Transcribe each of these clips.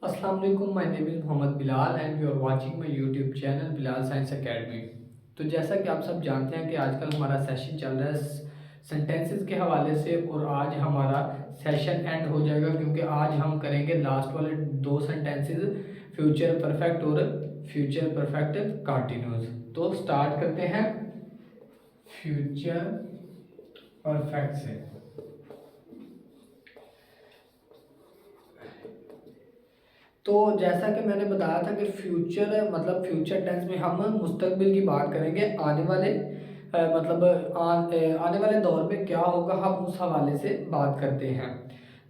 अस्सलाम वालेकुम, my name is Mohammed Bilal and you are watching my YouTube channel Bilal science academy. तो जैसा कि आप सब जानते हैं कि आजकल हमारा सेशन चल रहा है सेंटेंसेस के हवाले से, और आज हमारा सेशन एंड हो जाएगा क्योंकि आज हम करेंगे लास्ट वाले दो सेंटेंसेस, फ्यूचर परफेक्ट और फ्यूचर परफेक्ट कंटिन्यूस। तो स्टार्ट करते हैं फ्यूचर परफेक्ट से। तो जैसा कि मैंने बताया था कि फ्यूचर मतलब फ्यूचर टेंस में हम मुस्तकबिल की बात करेंगे, आने वाले आने वाले दौर में क्या होगा, हम उस हवाले से बात करते हैं।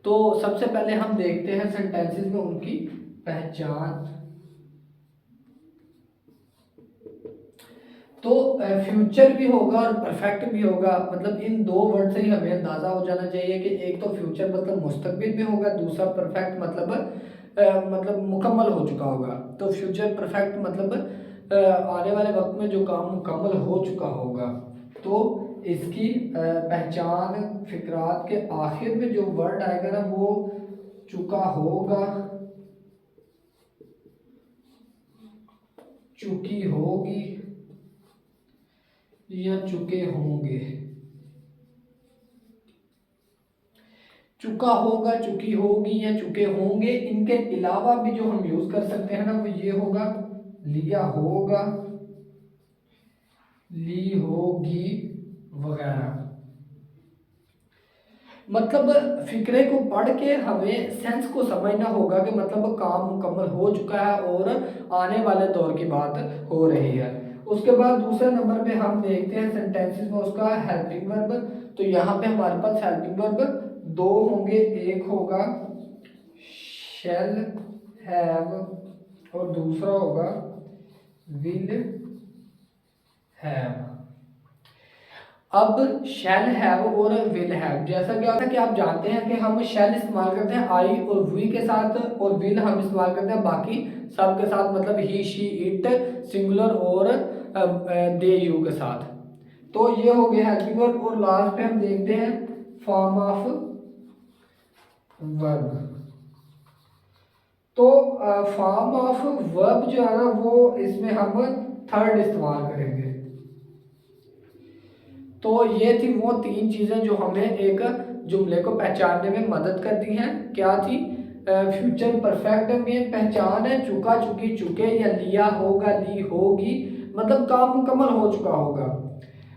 तो सबसे पहले हम देखते हैं सेंटेंसेस में उनकी पहचान। तो फ्यूचर भी होगा और परफेक्ट भी होगा, मतलब इन दो वर्ड से ही हमें अंदाज़ा हो जाना चाहिए कि एक तो फ्यूचर मतलब मुस्तकबिल में होगा, दूसरा परफेक्ट मतलब मुकम्मल हो चुका होगा। तो फ्यूचर परफेक्ट मतलब आने वाले वक्त में जो काम मुकम्मल हो चुका होगा। तो इसकी पहचान फिक्रात के आखिर में जो वर्ड आएगा ना, वो चुका होगा, चुकी होगी या चुके होंगे। चुका होगा, चुकी होगी या चुके होंगे। इनके अलावा भी जो हम यूज कर सकते हैं ना, वो ये होगा लिया होगा, ली होगी वगैरह। मतलब फिक्रे को पढ़ के हमें सेंस को समझना होगा कि मतलब काम मुकम्मल हो चुका है और आने वाले दौर की बात हो रही है। उसके बाद दूसरे नंबर पे हम देखते हैं सेंटेंसेस में उसका हेल्पिंग वर्ब। तो यहाँ पे हमारे पास हेल्पिंग वर्ब दो होंगे, एक होगा शैल हैव और दूसरा होगा विल हैव। अब शैल हैव और विल हैव, जैसा कि होता है कि आप जानते हैं कि हम शैल इस्तेमाल करते हैं आई और वी के साथ, और विल हम इस्तेमाल करते हैं बाकी सब के साथ, मतलब ही शी इट सिंगुलर और दे यू के साथ। तो ये हो गया हेल्पिंग वर्ब। और लास्ट पे हम देखते हैं फॉर्म ऑफ वर्ब। तो फॉर्म ऑफ वर्ब जो है ना, वो इसमें हम थर्ड इस्तेमाल करेंगे। तो ये थी वो तीन चीजें जो हमें एक जुमले को पहचानने में मदद करती हैं। क्या थी? फ्यूचर परफेक्ट में पहचान है चुका, चुकी, चुके या लिया होगा, ली होगी, मतलब काम मुकम्मल हो चुका होगा।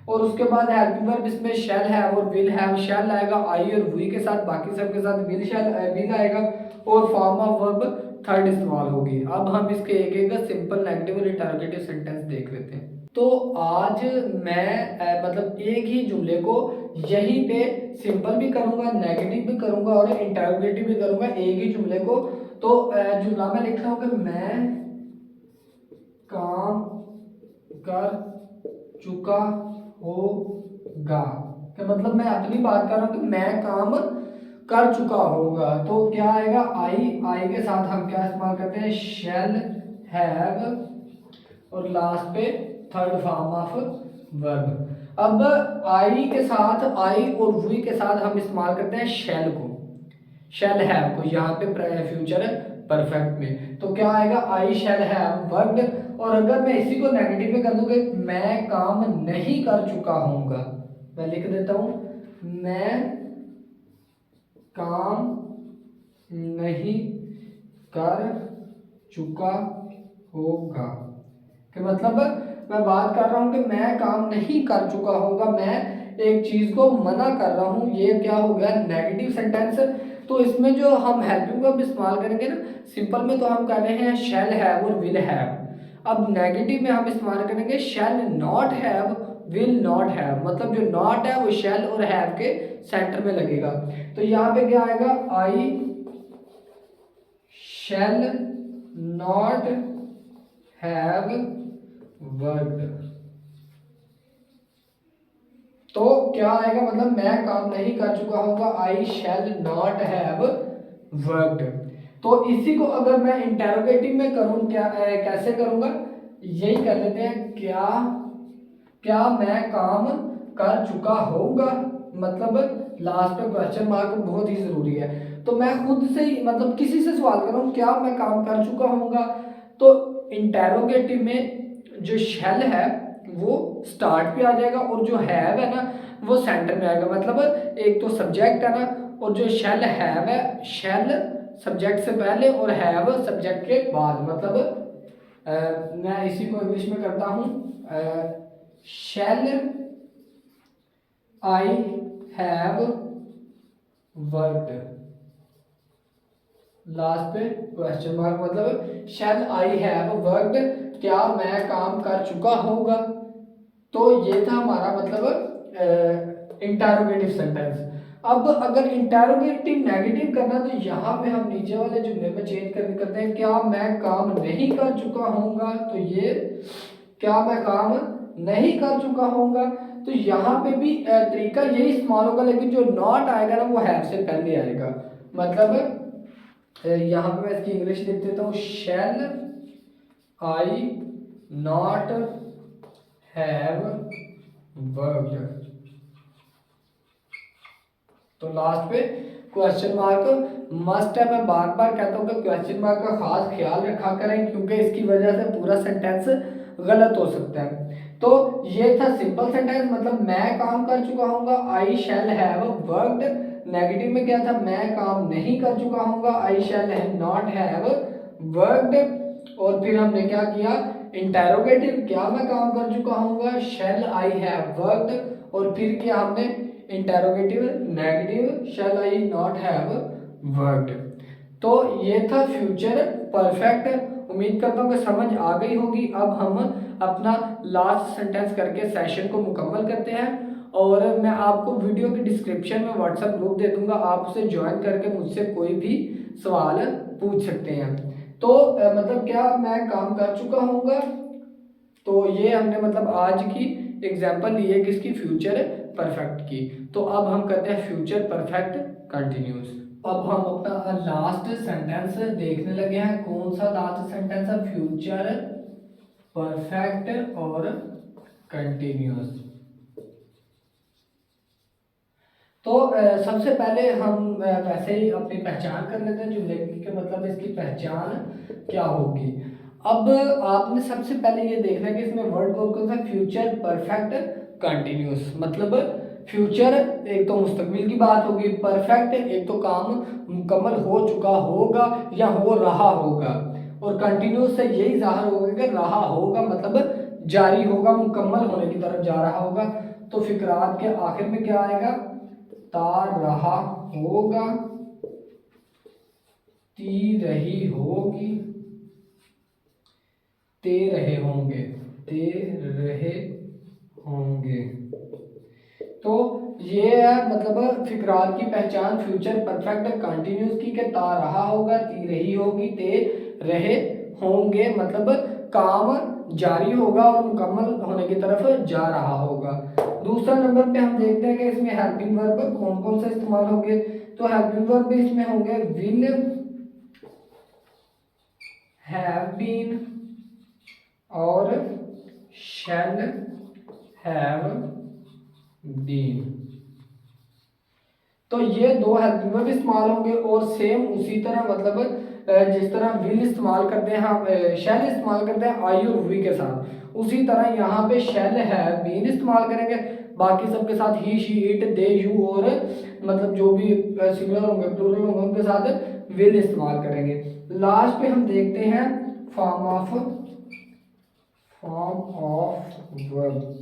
और उसके बाद हेल्पिंग वर्ब इसमें शैल हैव और विल हैव। शैल आएगा आई और वी के साथ, बाकी सब के साथ विल आएगा, और फॉर्म ऑफ वर्ब थर्ड इस्तेमाल होगी। अब हम इसके एक एक सिंपल नेगेटिव और इंटरोगेटिव सेंटेंस देख लेते हैं। तो आज मैं मतलब एक ही जुमले को यहीं पे सिंपल भी करूंगा, नेगेटिव भी करूंगा और इंटरोगेटिव भी करूंगा, एक ही जुमले को। तो जुमला में लिख रहा हूं कि मैं काम कर चुका होगा, कि मतलब मैं अपनी बात कर रहा हूं कि मैं काम कर चुका होगा। तो क्या आएगा? आई के साथ हम क्या इस्तेमाल करते हैं? शैल हैव, और लास्ट पे थर्ड फॉर्म ऑफ वर्ब। अब आई के साथ, आई और वी के साथ हम इस्तेमाल करते हैं शैल को, शैल हैव को यहाँ पे फ्यूचर परफेक्ट में। तो क्या आएगा? आई शैल हैव वर्कड। और अगर मैं इसी को नेगेटिव में कर दूंगा, मैं काम नहीं कर चुका हूँगा, मैं लिख देता हूं, मैं काम नहीं कर चुका होगा, कि मतलब मैं बात कर रहा हूं कि मैं काम नहीं कर चुका होगा, मैं एक चीज को मना कर रहा हूं। ये क्या हो गया? Negative sentence. तो इसमें जो हम हेल्पिंग वर्ब इस्तेमाल करेंगे ना, सिंपल में तो हम कर रहे हैं शैल हैव और विल हैव। अब नेगेटिव में हम इस्तेमाल करेंगे शैल not have, will not have. मतलब जो नॉट है वो शैल और हैव के सेंटर में लगेगा। तो यहाँ पे क्या आएगा? आई शैल नॉट हैव वर्कड। तो क्या आएगा? मतलब मैं काम नहीं कर चुका होगा, आई शैल नॉट हैव वर्कड। तो इसी को अगर मैं इंटेरोगेटिव में करूं, क्या कैसे करूंगा? यही कर लेते हैं, क्या क्या मैं काम कर चुका होगा, मतलब लास्ट पे क्वेश्चन मार्क बहुत ही जरूरी है। तो मैं खुद से ही मतलब किसी से सवाल कर रहा हूँ क्या मैं काम कर चुका होऊंगा, तो इंटेरोगेटिव में जो शेल है वो स्टार्ट पे आ जाएगा और जो हैव है ना वो सेंटर में आएगा। मतलब एक तो सब्जेक्ट है ना, और जो शेल हैव है, शेल सब्जेक्ट से पहले और हैव सब्जेक्ट के बाद। मतलब मैं इसी को इंग्लिश में करता हूँ, shall I have worked, last पे क्वेश्चन मार्क। मतलब शेल आई हैव वर्कड, क्या मैं काम कर चुका होगा। तो ये था हमारा मतलब इंटेरोगेटिव सेंटेंस। अब अगर इंटेरोगेटिव नेगेटिव करना तो यहाँ पे हम नीचे वाले जुमले में चेंज करते हैं, क्या मैं काम नहीं कर चुका होऊंगा। तो ये क्या मैं काम नहीं कर चुका होऊंगा, तो यहाँ पे भी तरीका यही इस्तेमाल होगा, लेकिन जो नॉट आएगा ना वो हैव से पहले आएगा। मतलब यहाँ पे मैं इसकी इंग्लिश लिख देता हूँ, शैल आई नॉट हैव वर्कड। तो लास्ट पे क्वेश्चन मार्क मस्ट है। मैं बार बार कहता हूँ कि क्वेश्चन मार्क का खास ख्याल रखा करें, क्योंकि इसकी वजह से पूरा सेंटेंस गलत हो सकता है। तो ये था सिंपल सेंटेंस, मतलब मैं काम कर चुका हूँगा, आई शैल हैव वर्कड। नेगेटिव में क्या था, मैं काम नहीं कर चुका हूँगा, आई शैल नॉट हैव वर्कड। और फिर हमने क्या किया, इंटेरोगेटिव, क्या मैं काम कर चुका हूँगा, शैल आई हैव वर्कड। और फिर क्या हमने interrogative negative, shall I not have worked. तो ये था फ्यूचर परफेक्ट। उम्मीद करता हूँ कि समझ आ गई होगी। अब हम अपना लास्ट सेंटेंस करके सेशन को मुकम्मल करते हैं, और मैं आपको वीडियो के डिस्क्रिप्शन में व्हाट्सएप ग्रुप दे दूंगा, आप उसे ज्वाइन करके मुझसे कोई भी सवाल पूछ सकते हैं। तो मतलब क्या मैं काम कर चुका हूँगा, तो ये हमने मतलब आज की एग्जाम्पल ली है किसकी, फ्यूचर परफेक्ट की। तो अब हम करते हैं फ्यूचर परफेक्ट कंटिन्यूस। अब हम अपना लास्ट सेंटेंस देखने लगे हैं। कौन सा लास्ट सेंटेंस है, फ्यूचर परफेक्ट और कंटिन्यूस। तो सबसे पहले हम वैसे ही अपनी पहचान कर लेते हैं जुमले की, कि मतलब इसकी पहचान क्या होगी। अब आपने सबसे पहले ये देखना है कि इसमें वर्ड कौन सा, फ्यूचर परफेक्ट कंटिन्यूस। मतलब फ्यूचर एक तो मुस्तकबिल की बात होगी, परफेक्ट एक तो काम मुकम्मल हो चुका होगा या हो रहा होगा, और कंटिन्यूस से यही जाहिर होगा कि रहा होगा मतलब जारी होगा, मुकम्मल होने की तरफ जा रहा होगा। तो फिक्रात के आखिर में क्या आएगा, ता रहा होगा, ती रही होगी, ते रहे होंगे, ते रहे होंगे। तो ये है मतलब फिक्रात की पहचान फ्यूचर परफेक्ट कंटिन्यूस की, के ता रहा होगा, ती रही होगी, ते रहे होंगे। मतलब काम जारी होगा और मुकम्मल होने की तरफ जा रहा होगा। दूसरा नंबर पे हम देखते हैं कि इसमें हेल्पिंग वर्ब कौन कौन से इस्तेमाल होंगे। तो हेल्पिंग वर्ब भी इसमें होंगे, विल हैव बीन और शैल हैव बीन। तो ये दो हेल्पिंग वर्ब इस्तेमाल होंगे। और सेम उसी तरह मतलब जिस तरह विल इस्तेमाल करते हैं हम, शैल इस्तेमाल करते हैं आई और वी के साथ, उसी तरह यहाँ पे शैल हैव बीन इस्तेमाल करेंगे। बाकी सबके साथ ही, शी, इट, दे, यू, और मतलब जो भी सिंगुलर होंगे प्लूरल होंगे उनके साथ विल इस्तेमाल करेंगे। लास्ट पे हम देखते हैं फॉर्म ऑफ वर्ब।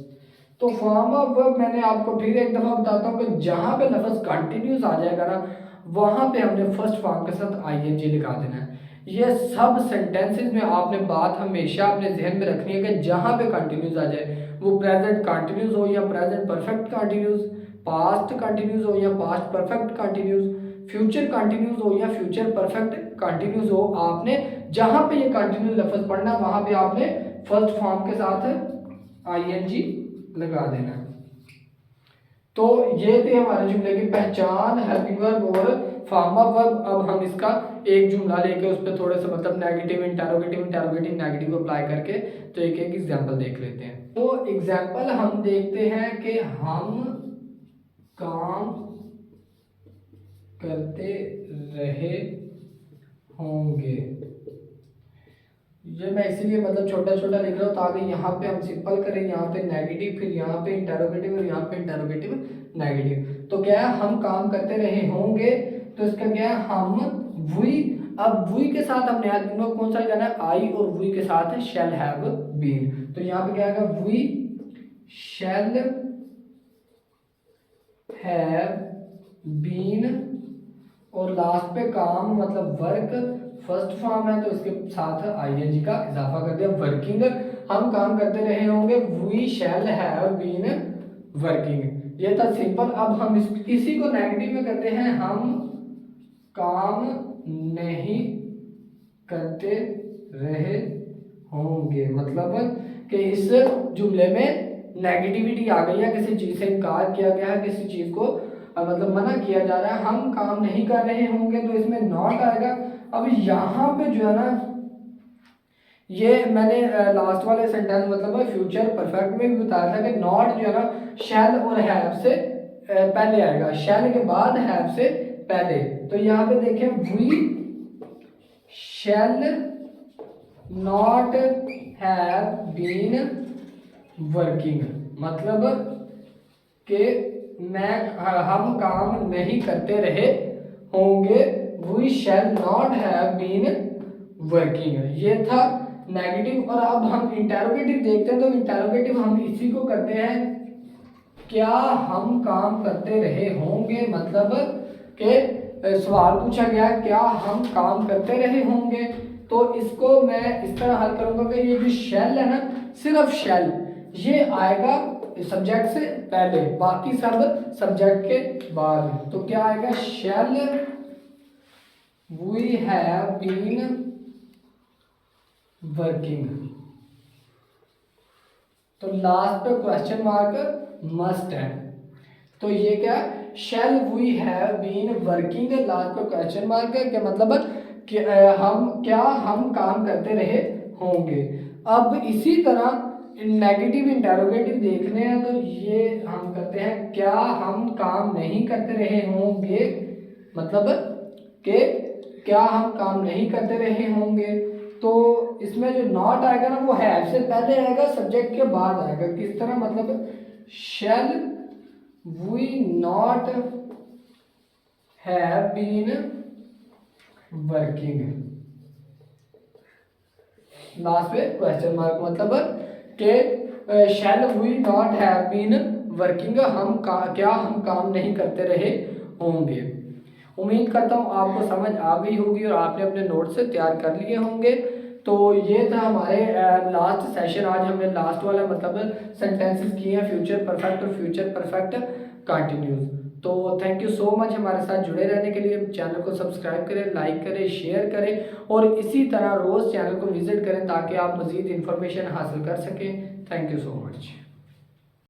तो फॉर्म ऑफ वर्ब मैंने आपको फिर एक दफा बताता हूँ कि जहां पे लफ्ज कंटिन्यूस आ जाएगा ना, वहां पे हमने फर्स्ट फॉर्म के साथ आईएनजी लिखा देना है। ये सब सेंटेंसेस में आपने बात हमेशा अपने जहन में रखनी है कि जहां पे कंटिन्यूस आ जाए, वो प्रेजेंट कंटिन्यूस हो या present perfect continuous, past continuous हो या past perfect continuous, future continuous हो या फ्यूचर परफेक्ट कंटिन्यूस हो, आपने जहां पे ये कंटिन्यूस लफ्ज पढ़ना वहां पे आपने फर्स्ट फॉर्म के साथ आईएनजी लगा देना। तो ये थे हमारे जुमले की पहचान, हेल्पिंग वर्ब और फॉर्म ऑफ वर्ब। अब हम इसका एक जुमला लेके उस पर थोड़े से मतलब negative interrogative interrogative negative apply करके तो एक एक एग्जांपल देख लेते हैं। तो एग्जांपल हम देखते हैं कि हम काम करते रहे होंगे। ये मैं इसीलिए मतलब छोटा छोटा लिख रहा हूँ ताकि यहाँ पे हम सिंपल करें, यहाँ पे नेगेटिव, फिर यहाँ पे इंटरोगेटिव और यहाँ पे इंटरोगेटिव नेगेटिव। तो क्या है, हम काम करते रहे होंगे, तो इसका क्या है, हम वी। अब वी के साथ हम नया दूंगा, कौन सा लगाना है, आई, और वी के साथ है शैल हैव बीन। तो यहाँ पे क्या आएगा, वी शैल हैव बीन, और लास्ट पे काम मतलब वर्क फर्स्ट फॉर्म है तो इसके साथ आईएनजी का इजाफा कर दिया, वर्किंग। हम काम करते रहे होंगे, we shall have been working. ये था सिंपल। अब हम इसी को नेगेटिव में करते हैं, हम काम नहीं करते रहे होंगे। मतलब कि इस जुमले में नेगेटिविटी आ गई है, किसी चीज से इनकार किया गया है, किसी चीज को मतलब मना किया जा रहा है, हम काम नहीं कर रहे होंगे, तो इसमें नॉट आएगा। अब यहाँ पे जो है ना, ये मैंने लास्ट वाले सेंटेंस मतलब फ्यूचर परफेक्ट में भी बताया था कि नॉट जो है ना शैल और हैव से पहले आएगा, शैल के बाद हैव से पहले। तो यहाँ पे देखें, we shall not have been working, मतलब कि हम काम नहीं करते रहे होंगे, we shall not have been working. ये था नेगेटिव। और अब हम इंटेरोगेटिव देखते हैं, तो इंटेरोगेटिव हम इसी को करते हैं, क्या हम काम करते रहे होंगे, मतलब कि सवाल पूछा गया क्या हम काम करते रहे होंगे। तो इसको मैं इस तरह हल करूंगा कि ये जो शेल है ना, सिर्फ शेल ये आएगा सब्जेक्ट से पहले, बाकी सब सब्जेक्ट के बाद। तो क्या आएगा, shall we have been working. तो लास्ट पे क्वेश्चन मार्क मस्ट है। तो ये क्या, shall we have been working, last पे क्वेश्चन मार्क है, क्या मतलब कि हम काम करते रहे होंगे। अब इसी तरह नेगेटिव इंटेरोगेटिव देखने हैं, तो ये हम करते हैं, क्या हम काम नहीं करते रहे होंगे, मतलब कि क्या हम काम नहीं करते रहे होंगे। तो इसमें जो नॉट आएगा ना, वो हैव से पहले आएगा, सब्जेक्ट के बाद आएगा। किस तरह, मतलब shall we not have been working, last पे क्वेश्चन मार्क, मतलब कि shall we not have been working, क्या हम काम नहीं करते रहे होंगे। उम्मीद करता हूँ आपको समझ आ गई होगी और आपने अपने नोट्स से तैयार कर लिए होंगे। तो ये था हमारे लास्ट सेशन। आज हमने लास्ट वाला मतलब सेंटेंसेस किए हैं, फ्यूचर परफेक्ट और फ्यूचर परफेक्ट कंटिन्यूस। तो थैंक यू सो मच हमारे साथ जुड़े रहने के लिए। चैनल को सब्सक्राइब करें, लाइक करें, शेयर करें और इसी तरह रोज़ चैनल को विजिट करें ताकि आप मज़ीद इन्फॉर्मेशन हासिल कर सकें। Thank you so much.